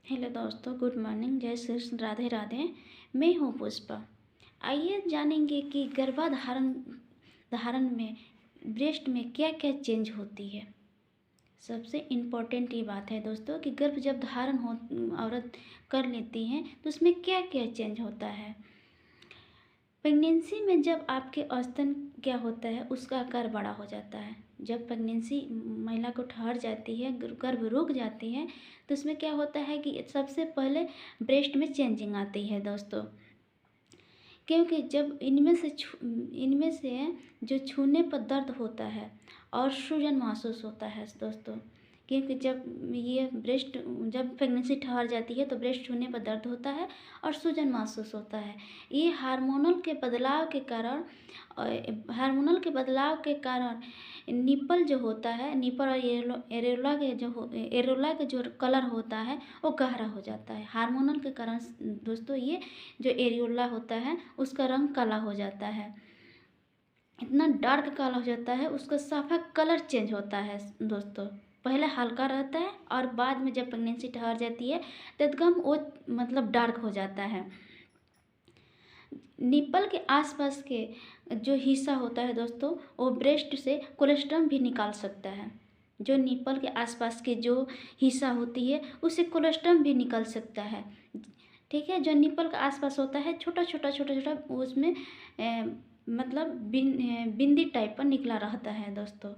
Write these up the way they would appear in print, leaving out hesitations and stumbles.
Hello दोस्तों, good morning, जय श्री कृष्ण, राधे राधे। मैं हूँ पुष्पा। आइए जानेंगे कि गर्भाधारण धारण में ब्रेस्ट में क्या क्या चेंज होती है। सबसे इम्पोर्टेंट ये बात है दोस्तों कि गर्भ जब धारण हो औरत कर लेती हैं तो उसमें क्या क्या चेंज होता है। प्रेगनेंसी में जब आपके स्तन क्या होता है, उसका आकार बड़ा हो जाता है। जब प्रेगनेंसी महिला को ठहर जाती है, गर्भ रुक जाती है, तो उसमें क्या होता है कि सबसे पहले ब्रेस्ट में चेंजिंग आती है दोस्तों। क्योंकि जब इनमें से जो छूने पर दर्द होता है और सूजन महसूस होता है दोस्तों। क्योंकि जब प्रेगनेंसी ठहर जाती है तो ब्रेस्ट छूने पर दर्द होता है और सूजन महसूस होता है। ये हार्मोनल के बदलाव के कारण निपल जो होता है, निपल और एरोला के जो कलर होता है वो गहरा हो जाता है। हार्मोनल के कारण दोस्तों ये जो एरियोला होता है उसका रंग काला हो जाता है, इतना डार्क काला हो जाता है, उसका साफा कलर चेंज होता है दोस्तों। पहले हल्का रहता है और बाद में जब प्रेगनेंसी ठहर जाती है तो एकदम वो डार्क हो जाता है। निप्पल के आसपास के जो हिस्सा होता है दोस्तों, वो ब्रेस्ट से कोलेस्ट्रम भी निकाल सकता है। जो निप्पल के आसपास के जो हिस्सा होती है उससे कोलेस्ट्रम भी निकल सकता है। ठीक है, जो निप्पल के आसपास होता है छोटा छोटा उसमें बिंदी टाइप पर निकला रहता है दोस्तों।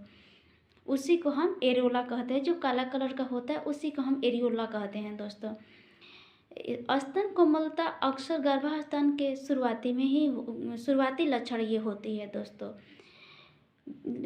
उसी को हम एरियोला कहते हैं। जो काला कलर का होता है उसी को हम एरियोला कहते हैं दोस्तों। स्तन कोमलता अक्सर गर्भावस्था के शुरुआती लक्षण ये होती है दोस्तों।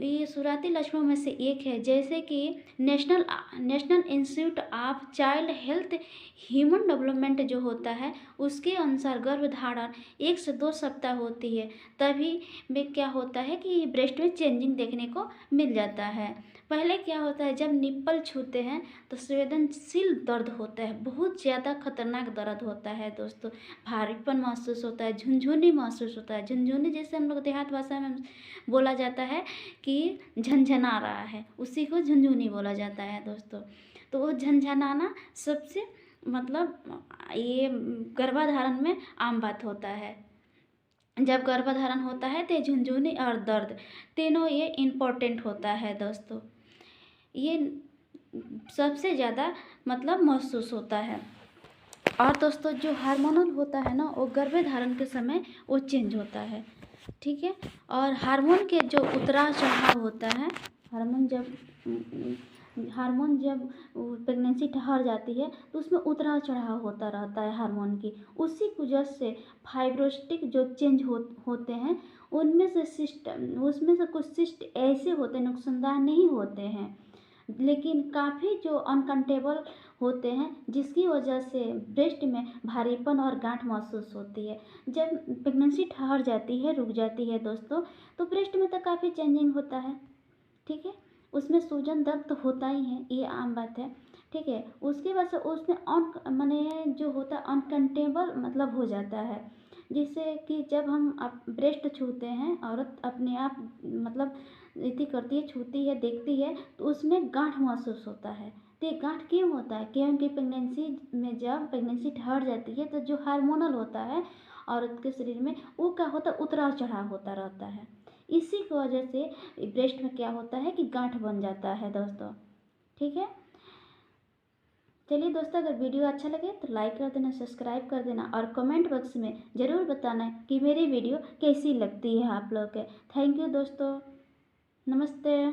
ये शुरुआती लक्षणों में से एक है, जैसे कि national institute of child health human development जो होता है उसके अनुसार गर्भधारण 1 से 2 सप्ताह होती है, तभी में क्या होता है कि ब्रेस्ट में चेंजिंग देखने को मिल जाता है। पहले क्या होता है, जब निप्पल छूते हैं तो संवेदनशील दर्द होता है, बहुत ज़्यादा खतरनाक दर्द होता है दोस्तों। भारीपन महसूस होता है, झुनझुनी महसूस होता है। झुनझुनी जैसे हम लोग देहात भाषा में बोला जाता है कि झनझना रहा है, उसी को झुनझुनी बोला जाता है दोस्तों। तो वो झनझनाना सबसे ये गर्भाधारण में आम बात होता है। जब गर्भधारण होता है तो झुनझुनी और दर्द तीनों ये इम्पोर्टेंट होता है दोस्तों। ये सबसे ज़्यादा महसूस होता है। और दोस्तों जो हार्मोनल होता है ना, वो गर्भधारण के समय वो चेंज होता है। ठीक है, और हार्मोन के जो उतराव चढ़ाव होता है, हार्मोन जब प्रेगनेंसी ठहर जाती है तो उसमें उतराव चढ़ाव होता रहता है हार्मोन की। उसी वजह से फाइब्रोस्टिक जो चेंज होते हैं, उसमें से कुछ सिस्ट ऐसे होते हैं, नुकसानदायक नहीं होते हैं, लेकिन काफ़ी जो अनकंट्रोलेबल होते हैं, जिसकी वजह से ब्रेस्ट में भारीपन और गांठ महसूस होती है। जब प्रेगनेंसी ठहर जाती है, रुक जाती है दोस्तों, तो ब्रेस्ट में तो काफ़ी चेंजिंग होता है। ठीक है, उसमें सूजन दर्द तो होता ही है, ये आम बात है। ठीक है, उसके बाद से उसमें जो होता है अनकंट्रोलेबल हो जाता है, जिससे कि जब हम ब्रेस्ट छूते हैं, औरत अपने आप इति करती है, छूती है, देखती है, तो उसमें गांठ महसूस होता है। तो ये गांठ क्यों होता है? क्योंकि प्रेगनेंसी में जब प्रेगनेंसी ठहर जाती है तो जो हार्मोनल होता है औरत के शरीर में, वो क्या होता है, उतराव चढ़ाव होता रहता है। इसी की वजह से ब्रेस्ट में क्या होता है कि गांठ बन जाता है दोस्तों। ठीक है, चलिए दोस्तों, अगर वीडियो अच्छा लगे तो लाइक कर देना, सब्सक्राइब कर देना और कमेंट बॉक्स में ज़रूर बताना कि मेरी वीडियो कैसी लगती है आप लोग के। थैंक यू दोस्तों, नमस्ते।